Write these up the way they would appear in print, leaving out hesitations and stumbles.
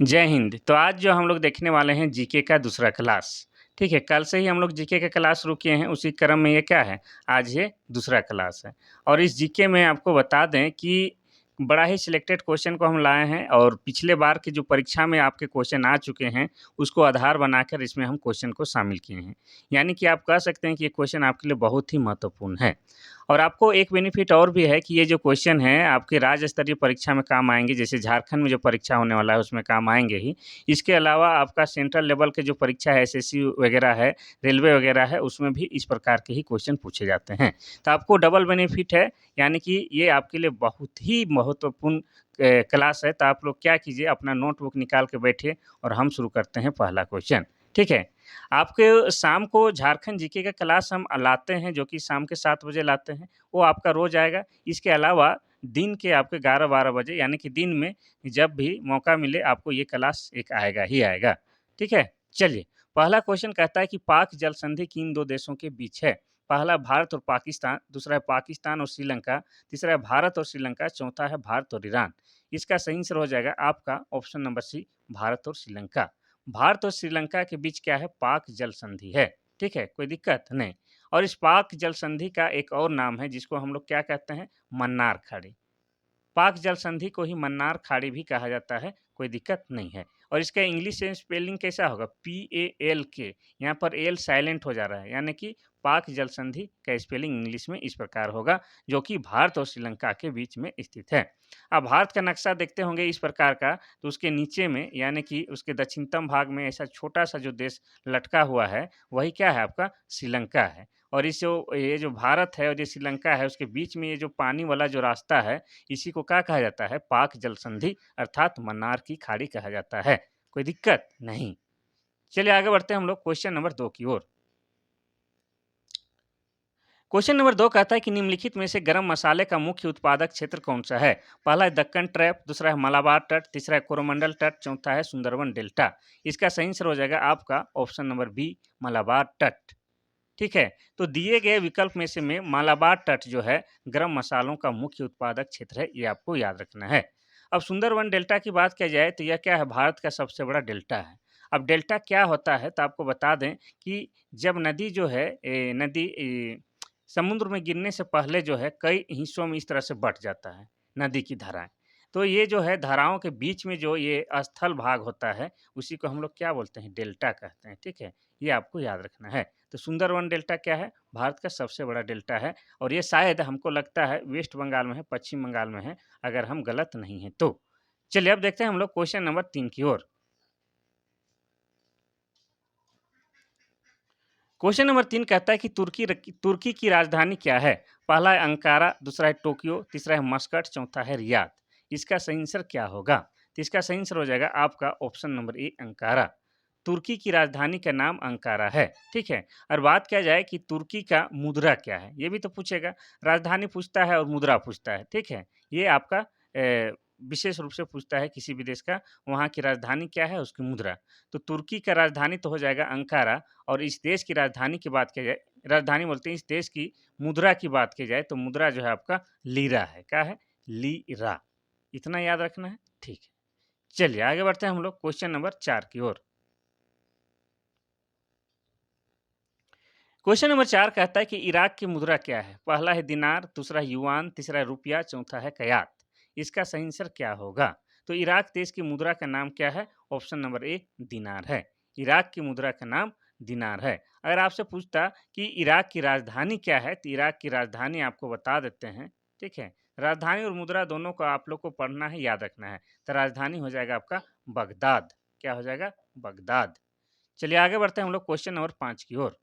जय हिंद। तो आज जो हम लोग देखने वाले हैं जीके का दूसरा क्लास, ठीक है? कल से ही हम लोग जीके का क्लास शुरू किए हैं, उसी क्रम में ये क्या है, आज ये दूसरा क्लास है। और इस जीके में आपको बता दें कि बड़ा ही सिलेक्टेड क्वेश्चन को हम लाए हैं और पिछले बार की जो परीक्षा में आपके क्वेश्चन आ चुके हैं, उसको आधार बनाकर इसमें हम क्वेश्चन को शामिल किए हैं। यानी कि आप कह सकते हैं कि ये क्वेश्चन आपके लिए बहुत ही महत्वपूर्ण है। और आपको एक बेनिफिट और भी है कि ये जो क्वेश्चन हैं आपके राज्य स्तरीय परीक्षा में काम आएँगे, जैसे झारखंड में जो परीक्षा होने वाला है उसमें काम आएँगे ही। इसके अलावा आपका सेंट्रल लेवल के जो परीक्षा है एसएससी वगैरह है, रेलवे वगैरह है, उसमें भी इस प्रकार के ही क्वेश्चन पूछे जाते हैं। तो आपको डबल बेनिफिट है, यानी कि ये आपके लिए बहुत ही महत्वपूर्ण क्लास है। तो आप लोग क्या कीजिए, अपना नोटबुक निकाल के बैठिए और हम शुरू करते हैं पहला क्वेश्चन, ठीक है? आपके शाम को झारखंड जीके का क्लास हम लाते हैं, जो कि शाम के 7 बजे लाते हैं, वो आपका रोज़ आएगा। इसके अलावा दिन के आपके 11-12 बजे, यानी कि दिन में जब भी मौका मिले आपको ये क्लास एक आएगा ही आएगा, ठीक है? चलिए, पहला क्वेश्चन कहता है कि पाक जल संधि किन 2 देशों के बीच है? पहला भारत और पाकिस्तान, दूसरा है पाकिस्तान और श्रीलंका, तीसरा है भारत और श्रीलंका, चौथा है भारत और ईरान। इसका सही आंसर हो जाएगा आपका ऑप्शन नंबर सी, भारत और श्रीलंका। भारत और श्रीलंका के बीच क्या है, पाक जल संधि है, ठीक है? कोई दिक्कत नहीं। और इस पाक जल संधि का एक और नाम है जिसको हम लोग क्या कहते हैं, मन्नार खाड़ी। पाक जल संधि को ही मन्नार खाड़ी भी कहा जाता है, कोई दिक्कत नहीं है। और इसका इंग्लिश से स्पेलिंग कैसा होगा, PALK, यहाँ पर एल साइलेंट हो जा रहा है, यानी कि पाक जल संधि का स्पेलिंग इंग्लिश में इस प्रकार होगा, जो कि भारत और श्रीलंका के बीच में स्थित है। अब भारत का नक्शा देखते होंगे इस प्रकार का, तो उसके नीचे में यानी कि उसके दक्षिणतम भाग में ऐसा छोटा-सा जो देश लटका हुआ है, वही क्या है आपका श्रीलंका है। और इस जो ये जो भारत है और ये श्रीलंका है, उसके बीच में ये जो पानी वाला जो रास्ता है, इसी को क्या कहा जाता है, पाक जल संधि अर्थात मन्नार की खाड़ी कहा जाता है। कोई दिक्कत नहीं। चलिए आगे बढ़ते हैं हम लोग क्वेश्चन नंबर 2 की ओर। क्वेश्चन नंबर 2 कहता है कि निम्नलिखित में से गरम मसाले का मुख्य उत्पादक क्षेत्र कौन-सा है? पहला है दक्कन ट्रैप, दूसरा है मलाबार तट, तीसरा है कोरोमंडल तट, चौथा है सुंदरवन डेल्टा। इसका सही आंसर हो जाएगा आपका ऑप्शन नंबर बी, मलाबार तट। ठीक है? तो दिए गए विकल्प में से मालाबार तट जो है गरम मसालों का मुख्य उत्पादक क्षेत्र है, ये आपको याद रखना है। अब सुंदरवन डेल्टा की बात किया जाए तो यह क्या है, भारत का सबसे बड़ा डेल्टा है। अब डेल्टा क्या होता है तो आपको बता दें कि जब नदी जो है समुद्र में गिरने से पहले जो है कई हिस्सों में इस तरह से बँट जाता है, नदी की धाराएँ। तो ये जो है धाराओं के बीच में जो ये स्थल भाग होता है, उसी को हम लोग क्या बोलते हैं, डेल्टा कहते हैं, ठीक है? ये आपको याद रखना है। तो सुंदरवन डेल्टा क्या है? भारत का सबसे बड़ा डेल्टा है और ये शायद हमको लगता है वेस्ट बंगाल में है, पश्चिम बंगाल में है, अगर हम गलत नहीं हैं तो। चलिए अब देखते हैं हम लोग क्वेश्चन नंबर 3 की ओर। क्वेश्चन नंबर 3 कहता है कि तुर्की की राजधानी क्या है? पहला है अंकारा, दूसरा है टोक्यो, तीसरा है मस्कट, चौथा है रियाद। इसका सही आंसर क्या होगा? तो इसका सही आंसर हो जाएगा आपका ऑप्शन नंबर ए, अंकारा। तुर्की की राजधानी का नाम अंकारा है, ठीक है? और बात किया जाए कि तुर्की का मुद्रा क्या है? ये भी तो पूछेगा। राजधानी पूछता है और मुद्रा पूछता है, ठीक है? ये आपका विशेष रूप से पूछता है किसी भी देश का, वहाँ की राजधानी क्या है, उसकी मुद्रा। तो तुर्की का राजधानी तो हो जाएगा अंकारा, और इस देश की राजधानी की बात की जाए, राजधानी बोलते हैं, इस देश की मुद्रा की बात की जाए तो मुद्रा जो है आपका लीरा है। क्या है? लीरा। इतना याद रखना है, ठीक है। चलिए आगे बढ़ते हैं हम लोग क्वेश्चन नंबर 4 की ओर। क्वेश्चन नंबर 4 कहता है कि इराक की मुद्रा क्या है? पहला है दिनार, दूसरा है युआन, तीसरा है रुपया, चौथा है कयात। इसका सही आंसर क्या होगा? तो इराक देश की मुद्रा का नाम क्या है? ऑप्शन नंबर ए, दिनार है। इराक की मुद्रा का नाम दिनार है। अगर आपसे पूछता कि इराक की राजधानी क्या है, तो इराक की राजधानी आपको बता देते हैं, ठीक है? राजधानी और मुद्रा दोनों को आप लोग को पढ़ना है, याद रखना है। तो राजधानी हो जाएगा आपका बगदाद। क्या हो जाएगा? बगदाद। चलिए आगे बढ़ते हैं हम लोग क्वेश्चन नंबर 5 की ओर।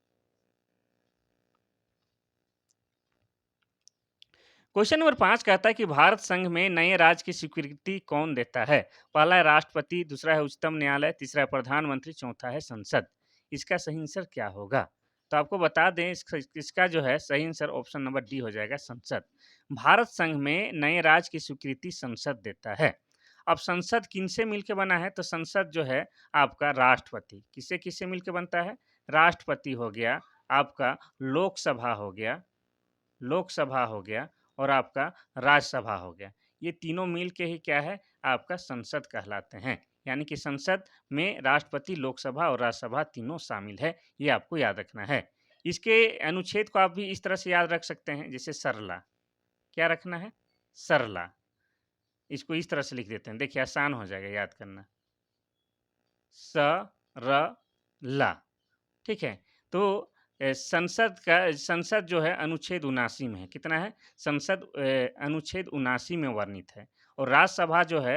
क्वेश्चन नंबर 5 कहता है कि भारत संघ में नए राज्य की स्वीकृति कौन देता है? पहला है राष्ट्रपति, दूसरा है उच्चतम न्यायालय, तीसरा है प्रधानमंत्री, चौथा है संसद। इसका सही आंसर क्या होगा? तो आपको बता दें इसका जो है सही आंसर ऑप्शन नंबर डी हो जाएगा, संसद। भारत संघ में नए राज्य की स्वीकृति संसद देता है। अब संसद किनसे मिलकर बना है? तो संसद जो है आपका राष्ट्रपति, किससे किससे मिलकर बनता है? राष्ट्रपति हो गया, आपका लोकसभा हो गया और आपका राज्यसभा हो गया। ये तीनों मिल के ही क्या है, आपका संसद कहलाते हैं। यानी कि संसद में राष्ट्रपति, लोकसभा और राज्यसभा तीनों शामिल है, ये आपको याद रखना है। इसके अनुच्छेद को आप भी इस तरह से याद रख सकते हैं, जैसे सरला, क्या रखना है? सरला। इसको इस तरह से लिख देते हैं, देखिए आसान हो जाएगा याद करना। स र ला, ठीक है। तो संसद जो है अनुच्छेद 79 में है, कितना है? संसद अनुच्छेद 79 में वर्णित है। और राज्यसभा जो है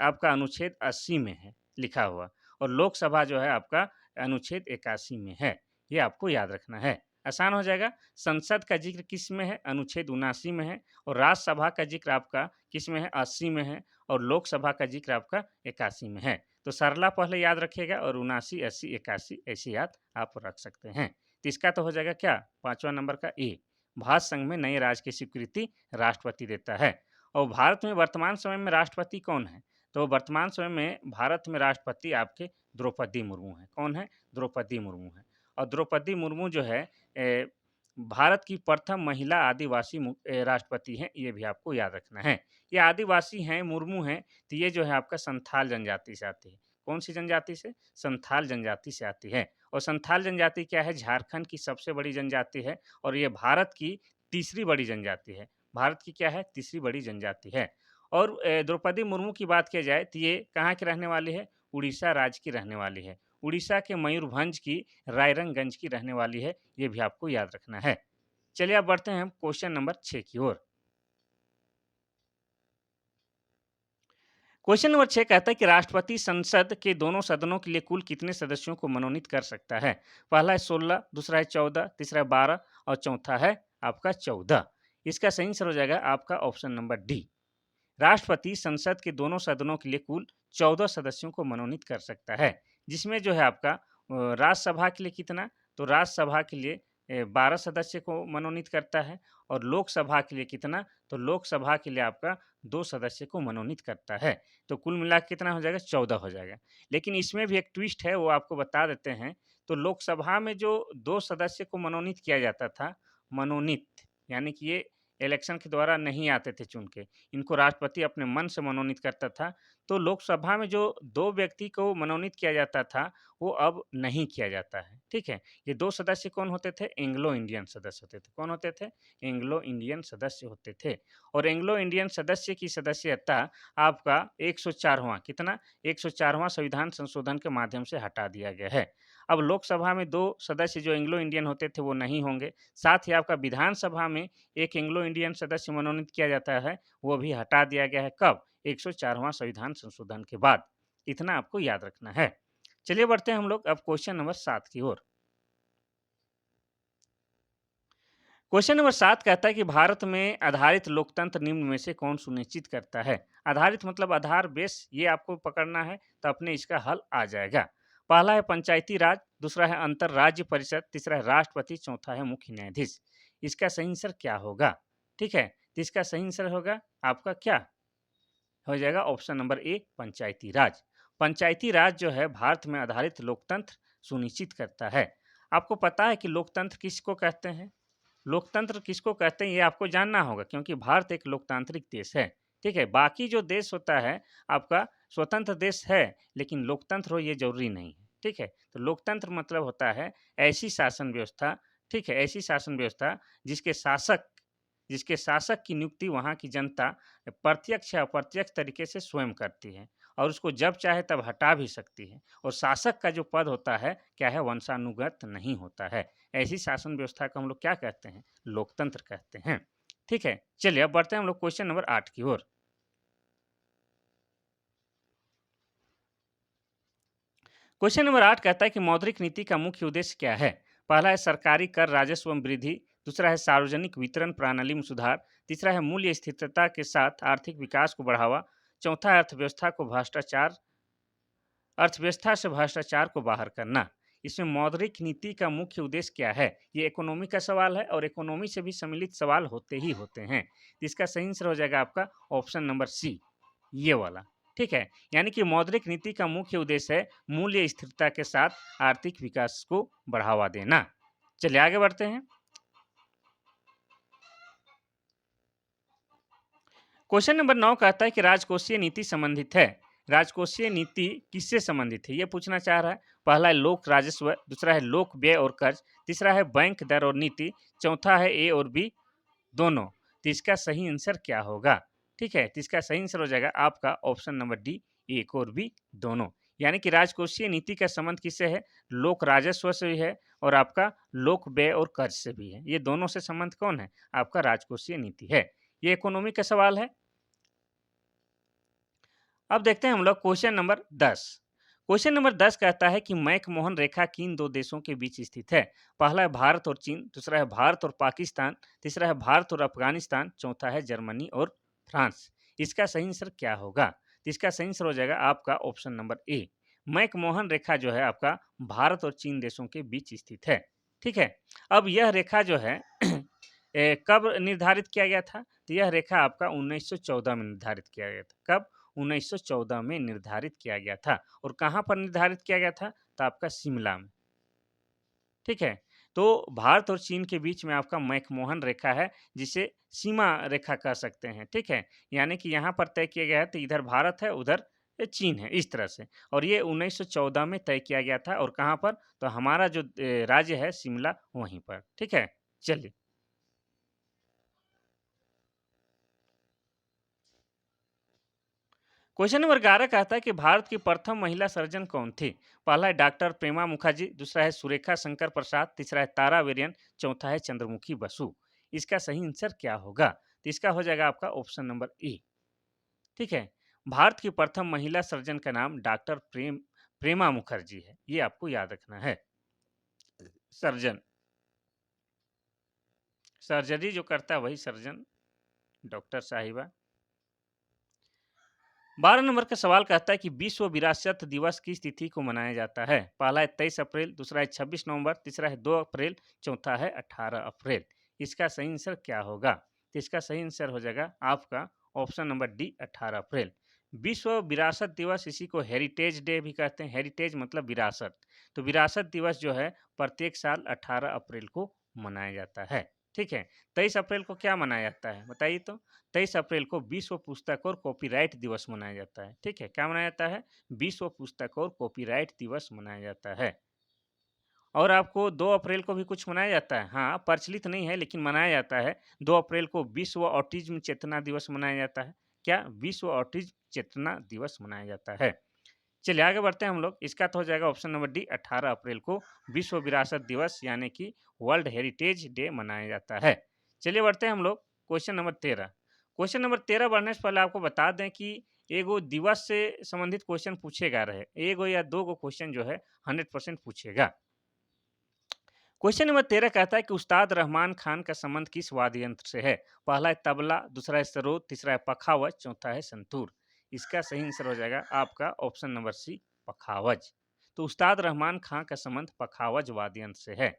आपका अनुच्छेद 80 में है लिखा हुआ, और लोकसभा जो है आपका अनुच्छेद 81 में है। ये आपको याद रखना है, आसान हो जाएगा। संसद का जिक्र किस में है? अनुच्छेद 79 में है। और राज्यसभा का जिक्र आपका किस में है? 80 में है। और लोकसभा का जिक्र आपका 81 में है। तो सरला पहले याद रखिएगा, और 79, 80, 81 ऐसे याद आप रख सकते हैं। तो इसका तो हो जाएगा क्या? 5वां नंबर का ए। भारत संघ में नए राज्य की स्वीकृति राष्ट्रपति देता है। और भारत में वर्तमान समय में राष्ट्रपति कौन है? तो वर्तमान समय में भारत में राष्ट्रपति आपके द्रौपदी मुर्मू हैं। कौन है? द्रौपदी मुर्मू है। और द्रौपदी मुर्मू जो है भारत की प्रथम महिला आदिवासी राष्ट्रपति हैं, ये भी आपको याद रखना है। ये आदिवासी हैं, मुर्मू हैं, तो ये जो है आपका संथाल जनजाति से आती है। कौन सी जनजाति से? संथाल जनजाति से आती है। और संथाल जनजाति क्या है? झारखंड की सबसे बड़ी जनजाति है, और ये भारत की तीसरी बड़ी जनजाति है। भारत की क्या है? तीसरी बड़ी जनजाति है। और द्रौपदी मुर्मू की बात किया जाए तो ये कहाँ की रहने वाली है? उड़ीसा राज्य की रहने वाली है। उड़ीसा के मयूरभंज की रायरंगगंज की रहने वाली है, ये भी आपको याद रखना है। चलिए अब बढ़ते हैं हम क्वेश्चन नंबर 6 की ओर। क्वेश्चन नंबर 6 कहता है कि राष्ट्रपति संसद के दोनों सदनों के लिए कुल कितने सदस्यों को मनोनीत कर सकता है? पहला है 16, दूसरा है 14, तीसरा है 12 और चौथा है आपका 14। इसका सही आंसर हो जाएगा आपका ऑप्शन नंबर डी। राष्ट्रपति संसद के दोनों सदनों के लिए कुल 14 सदस्यों को मनोनीत कर सकता है, जिसमें जो है आपका राज्यसभा के लिए कितना? तो राज्यसभा के लिए 12 सदस्य को मनोनीत करता है। और लोकसभा के लिए कितना? तो लोकसभा के लिए आपका 2 सदस्य को मनोनीत करता है। तो कुल मिला के कितना हो जाएगा? 14 हो जाएगा। लेकिन इसमें भी एक ट्विस्ट है, वो आपको बता देते हैं। तो लोकसभा में जो 2 सदस्य को मनोनीत किया जाता था, मनोनीत यानी कि ये इलेक्शन के द्वारा नहीं आते थे चुन के, इनको राष्ट्रपति अपने मन से मनोनीत करता था। तो लोकसभा में जो 2 व्यक्ति को मनोनीत किया जाता था, वो अब नहीं किया जाता है, ठीक है? ये 2 सदस्य कौन होते थे? एंग्लो इंडियन सदस्य होते थे। कौन होते थे? एंग्लो इंडियन सदस्य होते थे। और एंग्लो इंडियन सदस्य की सदस्यता आपका 104वां कितना? 104वां संविधान संशोधन के माध्यम से हटा दिया गया है। अब लोकसभा में 2 सदस्य जो एंग्लो इंडियन होते थे, वो नहीं होंगे। साथ ही आपका विधानसभा में एक एंग्लो इंडियन सदस्य मनोनीत किया जाता है, वो भी हटा दिया गया है। कब? 104वां संविधान संशोधन के बाद। इतना आपको याद रखना है। चलिए बढ़ते हैं हम लोग अब क्वेश्चन नंबर 7 की ओर। क्वेश्चन नंबर 7 कहता है कि भारत में आधारित लोकतंत्र निम्न में से कौन सुनिश्चित करता है? आधारित मतलब आधार बेस, ये आपको पकड़ना है तो अपने इसका हल आ जाएगा। पहला है पंचायती राज, दूसरा है अंतर राज्य परिषद, तीसरा है राष्ट्रपति, चौथा है मुख्य न्यायाधीश। इसका सही आंसर क्या होगा? ठीक है, तो इसका सही आंसर होगा आपका क्या हो जाएगा? ऑप्शन नंबर ए, पंचायती राज। पंचायती राज जो है भारत में आधारित लोकतंत्र सुनिश्चित करता है। आपको पता है कि लोकतंत्र किसको कहते हैं? लोकतंत्र किसको कहते हैं ये आपको जानना होगा, क्योंकि भारत एक लोकतांत्रिक देश है। ठीक है, बाकी जो देश होता है आपका स्वतंत्र देश है, लेकिन लोकतंत्र हो ये जरूरी नहीं है। ठीक है, तो लोकतंत्र मतलब होता है ऐसी शासन व्यवस्था, ठीक है, ऐसी शासन व्यवस्था जिसके शासक की नियुक्ति वहाँ की जनता प्रत्यक्ष या अप्रत्यक्ष तरीके से स्वयं करती है, और उसको जब चाहे तब हटा भी सकती है। और शासक का जो पद होता है क्या है? वंशानुगत नहीं होता है। ऐसी शासन व्यवस्था को हम लोग क्या कहते हैं? लोकतंत्र कहते हैं। ठीक है, चलिए अब बढ़ते हैं हम लोग क्वेश्चन नंबर 8 की ओर। क्वेश्चन नंबर 8 कहता है कि मौद्रिक नीति का मुख्य उद्देश्य क्या है? पहला है सरकारी कर राजस्व में वृद्धि, दूसरा है सार्वजनिक वितरण प्रणाली में सुधार, तीसरा है मूल्य स्थिरता के साथ आर्थिक विकास को बढ़ावा, चौथा है अर्थव्यवस्था से भ्रष्टाचार को बाहर करना। इसमें मौद्रिक नीति का मुख्य उद्देश्य क्या है? ये इकोनॉमी का सवाल है, और इकोनॉमी से भी सम्मिलित सवाल होते ही होते हैं। तो इसका सही आंसर हो जाएगा आपका ऑप्शन नंबर सी, ये वाला। ठीक है, यानी कि मौद्रिक नीति का मुख्य उद्देश्य है मूल्य स्थिरता के साथ आर्थिक विकास को बढ़ावा देना। चलिए आगे बढ़ते हैं। क्वेश्चन नंबर 9 कहता है कि राजकोषीय नीति संबंधित है। राजकोषीय नीति किससे संबंधित है? ये पूछना चाह रहा है। पहला है लोक राजस्व, दूसरा है लोक व्यय और कर्ज, तीसरा है बैंक दर और नीति, चौथा है ए और बी दोनों। तो इसका सही आंसर क्या होगा? ठीक है, तो इसका सही आंसर हो जाएगा आपका ऑप्शन नंबर डी, एक और बी दोनों। यानी कि राजकोषीय नीति का संबंध किससे है? लोक राजस्व से भी है और आपका लोक व्यय और कर्ज से भी है। ये दोनों से संबंध कौन है? आपका राजकोषीय नीति है। ये इकोनॉमी का सवाल है। अब देखते हैं हम लोग क्वेश्चन नंबर 10। क्वेश्चन नंबर 10 कहता है कि मैकमोहन रेखा किन दो देशों के बीच स्थित है? पहला है भारत और चीन, दूसरा है भारत और पाकिस्तान, तीसरा है भारत और अफगानिस्तान, चौथा है जर्मनी और फ्रांस। इसका सही आंसर क्या होगा? तो इसका सही आंसर हो जाएगा आपका ऑप्शन नंबर ए। मैकमोहन रेखा जो है आपका भारत और चीन देशों के बीच स्थित है। ठीक है, अब यह रेखा जो है कब निर्धारित किया गया था? तो यह रेखा आपका 1914 में निर्धारित किया गया था। कब? 1914 में निर्धारित किया गया था। और कहाँ पर निर्धारित किया गया था? तो आपका शिमला में। ठीक है, तो भारत और चीन के बीच में आपका मैकमोहन रेखा है, जिसे सीमा रेखा कह सकते हैं। ठीक है, यानी कि यहाँ पर तय किया गया है, तो इधर भारत है, उधर चीन है, इस तरह से। और ये 1914 में तय किया गया था। और कहाँ पर? तो हमारा जो राज्य है शिमला, वहीं पर। ठीक है, चलिए। क्वेश्चन नंबर 11 कहता है कि भारत की प्रथम महिला सर्जन कौन थी? पहला है डॉक्टर प्रेमा मुखर्जी, दूसरा है सुरेखा शंकर प्रसाद, तीसरा है तारा वेरियन, चौथा है चंद्रमुखी बसु। इसका सही आंसर क्या होगा? तो इसका हो जाएगा आपका ऑप्शन नंबर ए। ठीक है, भारत की प्रथम महिला सर्जन का नाम डॉक्टर प्रेमा मुखर्जी है। ये आपको याद रखना है। सर्जन, सर्जरी जो करता है वही सर्जन, डॉक्टर साहिबा। 12 नंबर का सवाल कहता है कि विश्व विरासत दिवस किस तिथि को मनाया जाता है? पहला है 23 अप्रैल, दूसरा है 26 नवंबर, तीसरा है 2 अप्रैल, चौथा है 18 अप्रैल। इसका सही आंसर क्या होगा? तो इसका सही आंसर हो जाएगा आपका ऑप्शन नंबर डी, 18 अप्रैल। विश्व विरासत दिवस, इसी को हेरिटेज डे भी कहते हैं। हेरिटेज मतलब विरासत। तो विरासत दिवस जो है प्रत्येक साल 18 अप्रैल को मनाया जाता है। ठीक है, 23 अप्रैल को क्या मनाया जाता है बताइए तो? 23 अप्रैल को विश्व पुस्तक और कॉपीराइट दिवस मनाया जाता है। ठीक है, क्या मनाया जाता है? विश्व पुस्तक और कॉपीराइट दिवस मनाया जाता है। और आपको 2 अप्रैल को भी कुछ मनाया जाता है। हाँ, प्रचलित नहीं है लेकिन मनाया जाता है। 2 अप्रैल को विश्व ऑटिज्म चेतना दिवस मनाया जाता है। क्या? विश्व ऑटिज्म चेतना दिवस मनाया जाता है। चलिए आगे बढ़ते हैं हम लोग। इसका तो हो जाएगा ऑप्शन नंबर डी, 18 अप्रैल को विश्व विरासत दिवस यानी कि वर्ल्ड हेरिटेज डे मनाया जाता है। चलिए बढ़ते हैं हम लोग क्वेश्चन नंबर 13। क्वेश्चन नंबर 13 बढ़ने से पहले आपको बता दें कि एगो दिवस से संबंधित क्वेश्चन पूछेगा रहे। एगो या दो गो क्वेश्चन जो है 100% पूछेगा। क्वेश्चन नंबर 13 कहता है कि उस्ताद रहमान खान का संबंध किस वाद्य यंत्र से है? पहला है तबला, दूसरा है सरोद, तीसरा है पखावज, चौथा है संतूर। इसका सही आंसर हो जाएगा आपका ऑप्शन नंबर सी, पखावज। तो उस्ताद रहमान खान का संबंध पखावज वाद्य यंत्र से है।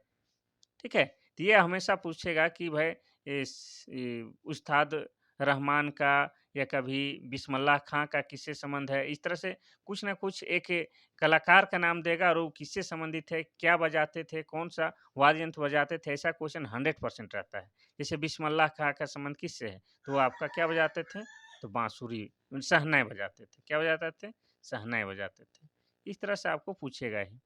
ठीक है, तो ये हमेशा पूछेगा कि भाई उस्ताद रहमान का या कभी बिस्मिल्लाह खां का किससे संबंध है। इस तरह से कुछ ना कुछ एक कलाकार का नाम देगा और वो किससे संबंधित है, क्या बजाते थे, कौन सा वाद्य यंत्र बजाते थे। ऐसा क्वेश्चन 100% रहता है। जैसे बिस्मिल्लाह खां का संबंध किससे है, तो वो आपका क्या बजाते थे? तो बांसुरी, शहनाई बजाते थे। क्या बजाते थे? शहनाई बजाते थे। इस तरह से आपको पूछेगा ही।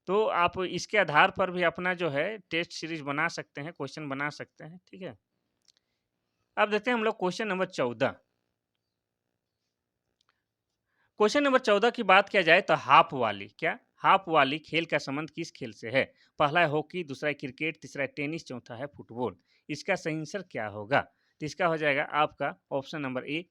तो आप इसके आधार पर भी अपना जो है टेस्ट सीरीज बना सकते हैं, क्वेश्चन बना सकते हैं। ठीक है, अब देखते हैं हम लोग क्वेश्चन नंबर 14। क्वेश्चन नंबर 14 की बात किया जाए तो हाफ वाली, क्या? हाफ वाली खेल का संबंध किस खेल से है? पहला है हॉकी, दूसरा है क्रिकेट, तीसरा है टेनिस, चौथा है फुटबॉल। इसका सही आंसर क्या होगा? तो इसका हो जाएगा आपका ऑप्शन नंबर ए,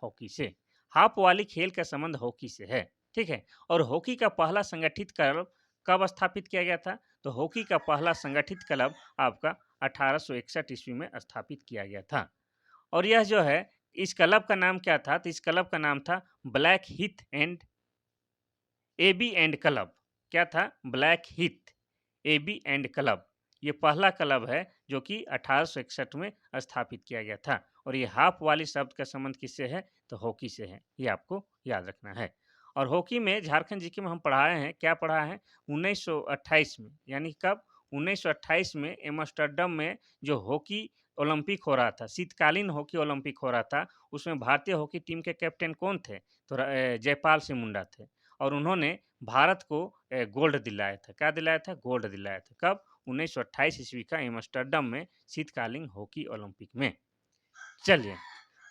हॉकी से। हाफ वाली खेल का संबंध हॉकी से है। ठीक है, और हॉकी का पहला संगठित क्लब कब स्थापित किया गया था? तो हॉकी का पहला संगठित क्लब आपका 1861 ईस्वी में स्थापित किया गया था। और यह जो है, इस क्लब का नाम क्या था? तो इस क्लब का नाम था Blackheath and AB and club. क्या था? Blackheath AB and club. ये पहला क्लब है जो कि 1861 में स्थापित किया गया था। और ये हाफ वाली शब्द का संबंध किससे है? तो हॉकी से है। ये आपको याद रखना है। और हॉकी में झारखंड जीके में हम पढ़ाए हैं, क्या पढ़ा है? 1928 में, यानी कब? 1928 में एम्स्टर्डम में जो हॉकी ओलंपिक हो रहा था, शीतकालीन हॉकी ओलंपिक हो रहा था, उसमें भारतीय हॉकी टीम के कैप्टन कौन थे? तो जयपाल सिंह मुंडा थे और उन्होंने भारत को गोल्ड दिलाया था। क्या दिलाया था? गोल्ड दिलाया था। कब? 1928 ईस्वी का एम्स्टर्डम में शीतकालीन हॉकी ओलंपिक में। चलिए,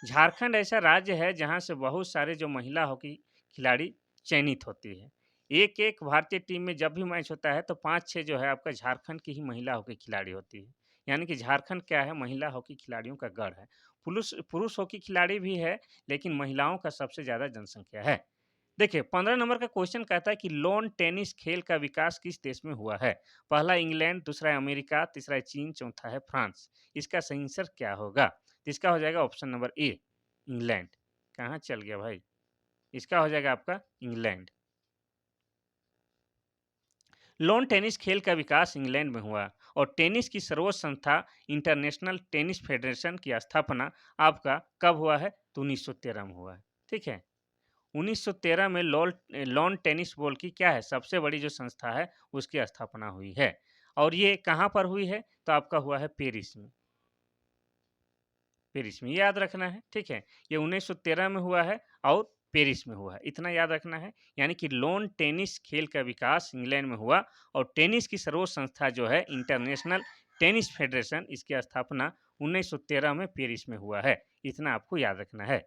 झारखंड ऐसा राज्य है जहाँ से बहुत सारे जो महिला हॉकी खिलाड़ी चयनित होती है। एक-एक भारतीय टीम में जब भी मैच होता है तो 5-6 जो है आपका झारखंड की ही महिला हॉकी खिलाड़ी होती है। यानी कि झारखंड क्या है? महिला हॉकी खिलाड़ियों का गढ़ है। पुरुष पुरुष हॉकी खिलाड़ी भी है, लेकिन महिलाओं का सबसे ज़्यादा जनसंख्या है। देखिए 15 नंबर का क्वेश्चन कहता है कि लॉन टेनिस खेल का विकास किस देश में हुआ है? पहला इंग्लैंड, दूसरा है अमेरिका, तीसरा है चीन, चौथा है फ्रांस। इसका सही आंसर क्या होगा? तो इसका हो जाएगा ऑप्शन नंबर ए, इंग्लैंड। कहाँ चल गया भाई? इसका हो जाएगा आपका इंग्लैंड। लॉन टेनिस खेल का विकास इंग्लैंड में हुआ और टेनिस की सर्वोच्च संस्था इंटरनेशनल टेनिस फेडरेशन की स्थापना आपका कब हुआ है? तो 1913 में हुआ है। ठीक है। 1913 में लॉन टेनिस बॉल की क्या है? सबसे बड़ी जो संस्था है उसकी स्थापना हुई है। और ये कहाँ पर हुई है? तो आपका हुआ है पेरिस में। पेरिस में, ये याद रखना है, ठीक है? ये 1913 में हुआ है और पेरिस में हुआ है, इतना याद रखना है। यानी कि लॉन टेनिस खेल का विकास इंग्लैंड में हुआ और टेनिस की सर्वोच्च संस्था जो है इंटरनेशनल टेनिस फेडरेशन, इसकी स्थापना 1913 में पेरिस में हुआ है। इतना आपको याद रखना है।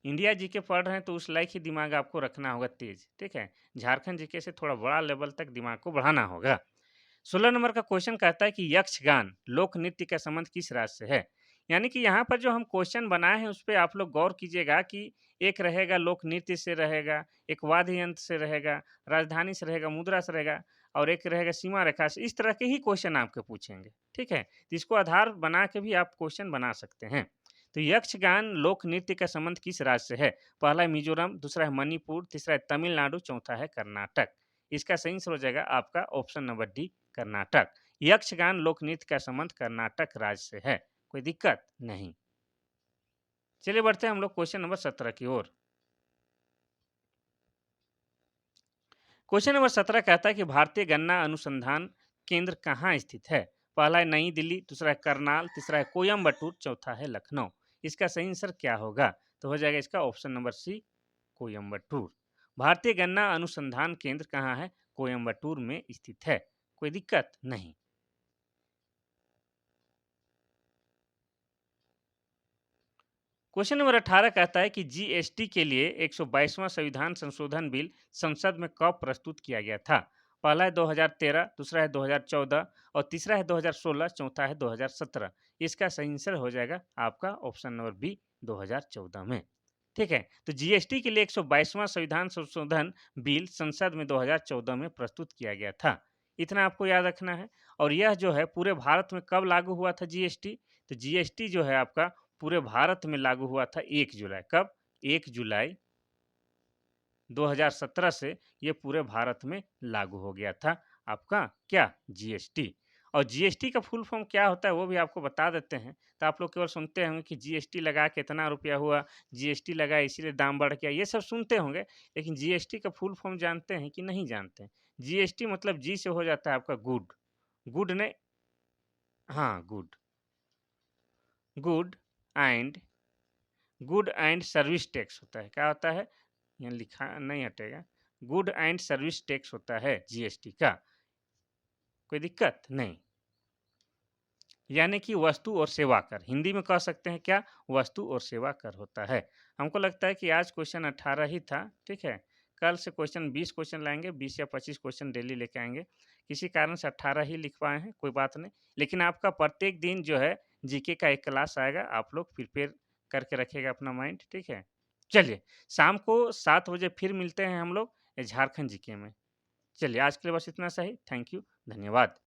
इंडिया जीके पढ़ रहे हैं तो उस लायक ही दिमाग आपको रखना होगा तेज, ठीक है? झारखंड जीके से थोड़ा बड़ा लेवल तक दिमाग को बढ़ाना होगा। 16 नंबर का क्वेश्चन कहता है कि यक्षगान लोक नृत्य का संबंध किस राज्य से है? यानी कि यहाँ पर जो हम क्वेश्चन बनाए हैं उस पे आप लोग गौर कीजिएगा कि एक रहेगा लोक नृत्य से रहेगा, एक वाद्य यंत्र से रहेगा, राजधानी से रहेगा, मुद्रा से रहेगा और एक रहेगा सीमा रेखा से। इस तरह के ही क्वेश्चन आपके पूछेंगे, ठीक है? तो इसको आधार बना के भी आप क्वेश्चन बना सकते हैं। तो यक्षगान लोक नृत्य का संबंध किस राज्य से है? पहला है मिजोरम, दूसरा है मणिपुर, तीसरा है तमिलनाडु, चौथा है कर्नाटक। इसका सही आंसर हो जाएगा आपका option number D, Karnataka. Yakshagana लोक नृत्य का संबंध कर्नाटक राज्य से है। कोई दिक्कत नहीं। चलिए बढ़ते हैं हम लोग क्वेश्चन नंबर 17 की ओर। क्वेश्चन नंबर 17 कहता है कि भारतीय गन्ना अनुसंधान केंद्र कहाँ स्थित है? पहला है नई दिल्ली, दूसरा है करनाल, तीसरा है कोयम्बटूर, चौथा है लखनऊ। इसका सही आंसर क्या होगा? तो हो जाएगा इसका ऑप्शन नंबर सी, कोयम्बटूर। भारतीय गन्ना अनुसंधान केंद्र कहाँ है? कोयम्बटूर में स्थित है। कोई दिक्कत नहीं। क्वेश्चन नंबर 18 कहता है कि जीएसटी के लिए 122वां संविधान संशोधन बिल संसद में कब प्रस्तुत किया गया था? पहला है 2013, दूसरा है 2014 और तीसरा है 2016, चौथा है 2017। इसका सही आंसर हो जाएगा आपका ऑप्शन नंबर बी, 2014 में। ठीक है, तो जीएसटी के लिए 122वां संविधान संशोधन बिल संसद में 2014 में प्रस्तुत किया गया था। इतना आपको याद रखना है। और यह जो है पूरे भारत में कब लागू हुआ था जीएसटी? तो जीएसटी जो है आपका पूरे भारत में लागू हुआ था 1 जुलाई। कब? 1 जुलाई 2017 से ये पूरे भारत में लागू हो गया था आपका क्या? जीएसटी। और जीएसटी का फुल फॉर्म क्या होता है वो भी आपको बता देते हैं। तो आप लोग केवल सुनते होंगे कि जीएसटी लगा के इतना रुपया हुआ, जीएसटी लगा इसीलिए दाम बढ़ गया, ये सब सुनते होंगे। लेकिन जीएसटी का फुल फॉर्म जानते हैं कि नहीं जानते हैं? जीएसटी मतलब जी से हो जाता है आपका गुड। गुड ने हाँ, good. Good and good and service tax होता है। क्या होता है? यहाँ लिखा नहीं हटेगा। गुड एंड सर्विस टैक्स होता है जीएसटी का। कोई दिक्कत नहीं। यानी कि वस्तु और सेवा कर, हिंदी में कह सकते हैं क्या? वस्तु और सेवा कर होता है। हमको लगता है कि आज क्वेश्चन 18 ही था, ठीक है? कल से क्वेश्चन 20 क्वेश्चन लाएंगे, 20 या 25 क्वेश्चन डेली लेके आएंगे। किसी कारण से 18 ही लिख पाए हैं, कोई बात नहीं। लेकिन आपका प्रत्येक दिन जो है जीके का एक क्लास आएगा, आप लोग प्रिपेयर करके रखिएगा अपना माइंड, ठीक है? चलिए, शाम को 7 बजे फिर मिलते हैं हम लोग झारखंड जीके में। चलिए, आज के लिए बस इतना सही। थैंक यू, धन्यवाद।